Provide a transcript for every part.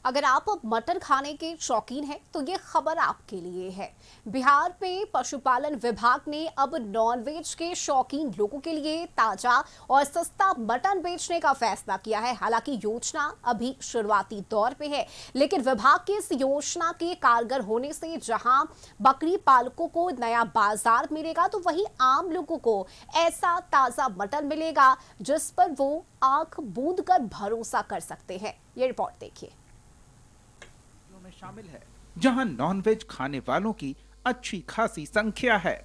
अगर आप मटन खाने के शौकीन हैं तो ये खबर आपके लिए है। बिहार में पशुपालन विभाग ने अब नॉनवेज के शौकीन लोगों के लिए ताजा और सस्ता मटन बेचने का फैसला किया है। हालांकि योजना अभी शुरुआती दौर पे है, लेकिन विभाग की इस योजना के कारगर होने से जहां बकरी पालकों को नया बाजार मिलेगा, तो वहीं आम लोगों को ऐसा ताजा मटन मिलेगा जिस पर वो आंख मूंद कर भरोसा कर सकते हैं। ये रिपोर्ट देखिए। में शामिल है जहां नॉनवेज खाने वालों की अच्छी खासी संख्या है।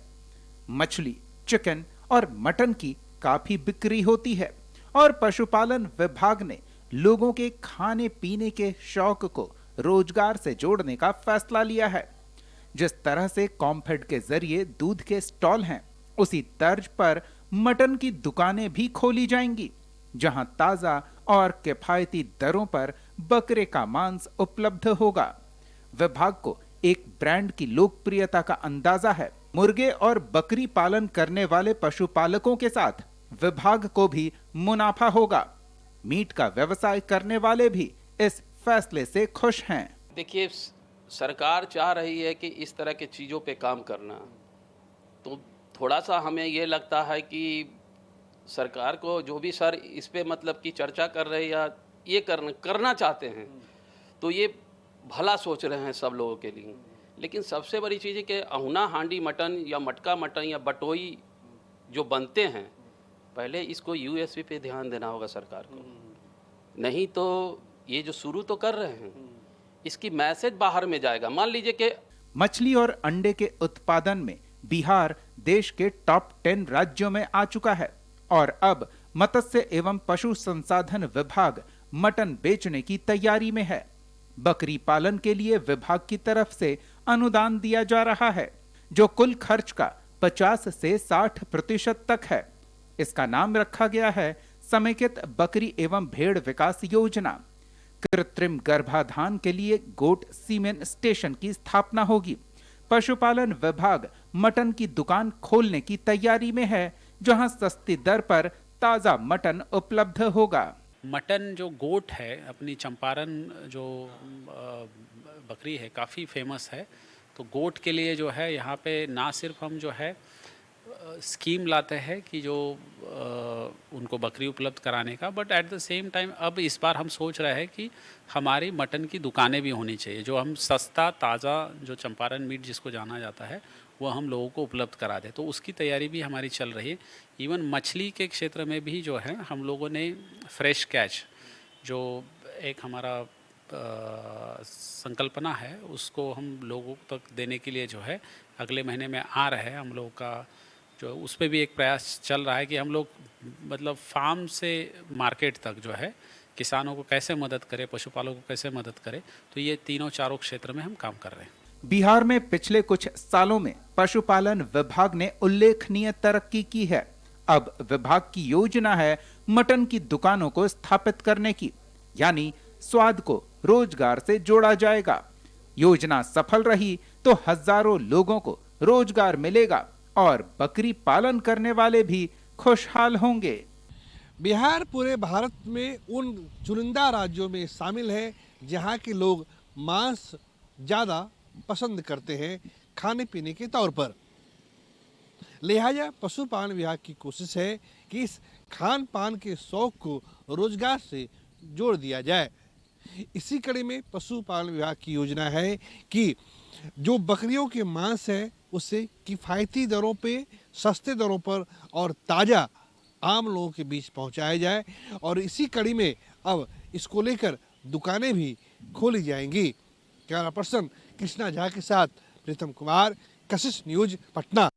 मछली, चिकन और मटन की काफी बिक्री होती है और पशुपालन विभाग ने लोगों के खाने पीने के शौक को रोजगार से जोड़ने का फैसला लिया है। जिस तरह से कॉम्फेड के जरिए दूध के स्टॉल हैं, उसी तर्ज पर मटन की दुकानें भी खोली जाएंगी, जहां ताजा और किफायती दरों पर बकरे का मांस उपलब्ध होगा। विभाग को एक ब्रांड की लोकप्रियता का अंदाजा है। मुर्गे और बकरी पालन करने वाले पशुपालकों के साथ विभाग को भी मुनाफा होगा। मीट का व्यवसाय करने वाले भी इस फैसले से खुश हैं। देखिए, सरकार चाह रही है कि इस तरह के चीज़ों पे काम करना, तो थोड़ा सा हमें ये लगता है कि सरकार को जो भी सर इस पे मतलब की चर्चा कर रहे हैं या ये करना चाहते हैं, तो ये भला सोच रहे हैं सब लोगों के लिए। लेकिन सबसे बड़ी चीज़ है कि अहुना हांडी मटन या मटका मटन या बटोई जो बनते हैं, पहले इसको यूएसपी पे ध्यान देना होगा सरकार को। नहीं तो ये जो शुरू तो कर रहे हैं, इसकी मैसेज बाहर में जाएगा। मान लीजिए कि मछली और अंडे के उत्पादन में बिहार देश के टॉप 10 राज्यों में आ चुका है और अब मत्स्य एवं पशु संसाधन विभाग मटन बेचने की तैयारी में है। बकरी पालन के लिए विभाग की तरफ से अनुदान दिया जा रहा है, जो कुल खर्च का 50 से 60% तक है। इसका नाम रखा गया है समेकित बकरी एवं भेड़ विकास योजना। कृत्रिम गर्भाधान के लिए गोट सीमेन स्टेशन की स्थापना होगी। पशुपालन विभाग मटन की दुकान खोलने की तैयारी में है, जहां सस्ती दर पर ताजा मटन उपलब्ध होगा। मटन जो गोट है, अपनी चंपारण जो बकरी है, काफ़ी फेमस है। तो गोट के लिए जो है यहाँ पे ना सिर्फ हम जो है स्कीम लाते हैं कि जो उनको बकरी उपलब्ध कराने का, but at the same time अब इस बार हम सोच रहे हैं कि हमारी मटन की दुकानें भी होनी चाहिए, जो हम सस्ता ताज़ा जो चंपारण मीट जिसको जाना जाता है वो हम लोगों को उपलब्ध करा दें। तो उसकी तैयारी भी हमारी चल रही है। इवन मछली के क्षेत्र में भी जो है हम लोगों ने फ्रेश कैच जो एक हमारा संकल्पना है, उसको हम लोगों तक देने के लिए जो है अगले महीने में आ रहे हैं हम लोगों का जो उस पर भी एक प्रयास चल रहा है कि हम लोग मतलब फार्म से मार्केट तक जो है किसानों को कैसे मदद करें, पशुपालकों को कैसे मदद करें। तो ये तीनों चारों क्षेत्र में हम काम कर रहे हैं। बिहार में पिछले कुछ सालों में पशुपालन विभाग ने उल्लेखनीय तरक्की की है। अब विभाग की योजना है मटन की दुकानों को स्थापित करने की, यानी स्वाद को रोजगार से जोड़ा जाएगा। योजना सफल रही तो हजारों लोगों को रोजगार मिलेगा और बकरी पालन करने वाले भी खुशहाल होंगे। बिहार पूरे भारत में उन चुनिंदा राज्यों में शामिल है जहां के लोग मांस ज़्यादा पसंद करते हैं खाने पीने के तौर पर। लिहाजा पशुपालन विभाग की कोशिश है कि इस खान पान के शौक को रोजगार से जोड़ दिया जाए। इसी कड़ी में पशुपालन विभाग की योजना है कि जो बकरियों के मांस है उसे किफ़ायती दरों पे, सस्ते दरों पर और ताज़ा आम लोगों के बीच पहुंचाया जाए। और इसी कड़ी में अब इसको लेकर दुकानें भी खोली जाएंगी। कैमरा पर्सन कृष्णा झा के साथ प्रीतम कुमार, कशिश न्यूज, पटना।